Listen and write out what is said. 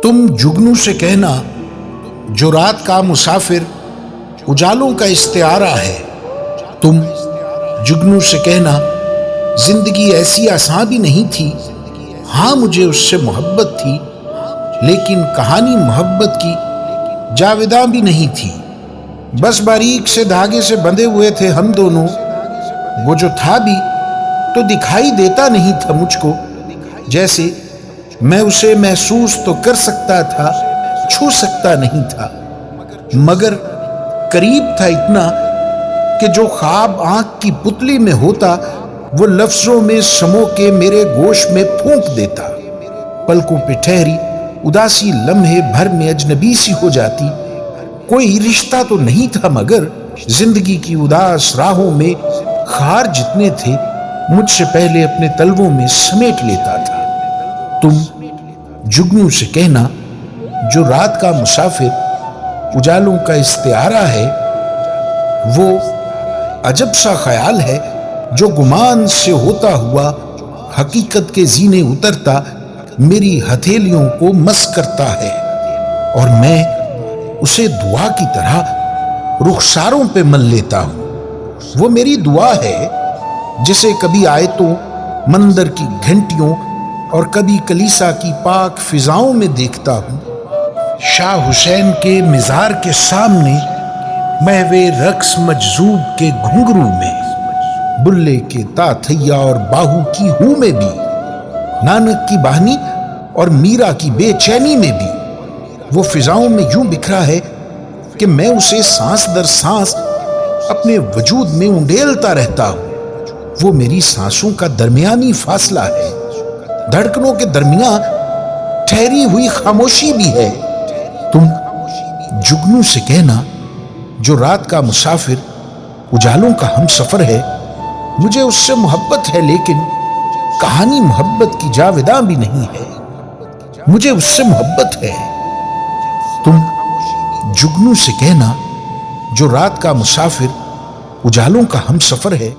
تم جگنو سے کہنا جو رات کا مسافر اجالوں کا استعارہ ہے. تم جگنو سے کہنا زندگی ایسی آسان بھی نہیں تھی. ہاں مجھے اس سے محبت تھی، لیکن کہانی محبت کی جاویداں بھی نہیں تھی. بس باریک سے دھاگے سے بندھے ہوئے تھے ہم دونوں. وہ جو تھا بھی تو دکھائی دیتا نہیں تھا مجھ کو، جیسے میں اسے محسوس تو کر سکتا تھا، چھو سکتا نہیں تھا، مگر قریب تھا اتنا کہ جو خواب آنکھ کی پتلی میں ہوتا وہ لفظوں میں سمو کے میرے گوش میں پھونک دیتا. پلکوں پہ ٹھہری اداسی لمحے بھر میں اجنبی سی ہو جاتی. کوئی رشتہ تو نہیں تھا، مگر زندگی کی اداس راہوں میں خار جتنے تھے مجھ سے پہلے اپنے تلووں میں سمیٹ لیتا تھا. تم جگنو سے کہنا جو رات کا مسافر اجالوں کا استعارہ ہے. وہ عجب سا خیال ہے جو گمان سے ہوتا ہوا حقیقت کے زینے اترتا میری ہتھیلیوں کو مس کرتا ہے، اور میں اسے دعا کی طرح رخساروں پہ مل لیتا ہوں. وہ میری دعا ہے جسے کبھی آیتوں مندر کی گھنٹیوں اور کبھی کلیسا کی پاک فضاؤں میں دیکھتا ہوں. شاہ حسین کے مزار کے سامنے محو رقص مجذوب کے گھنگرو میں، بلے کے تاتھیا اور باہو کی ہو میں بھی، نانک کی بہنی اور میرا کی بے چینی میں بھی، وہ فضاؤں میں یوں بکھرا ہے کہ میں اسے سانس در سانس اپنے وجود میں انڈیلتا رہتا ہوں. وہ میری سانسوں کا درمیانی فاصلہ ہے، دھڑکنوں کے درمیان ٹھہری ہوئی خاموشی بھی ہے. تم جگنو سے کہنا جو رات کا مسافر اجالوں کا ہم سفر ہے. مجھے اس سے محبت ہے، لیکن کہانی محبت کی جاویداں بھی نہیں ہے. مجھے اس سے محبت ہے. تم جگنو سے کہنا جو رات کا مسافر اجالوں کا ہم سفر ہے.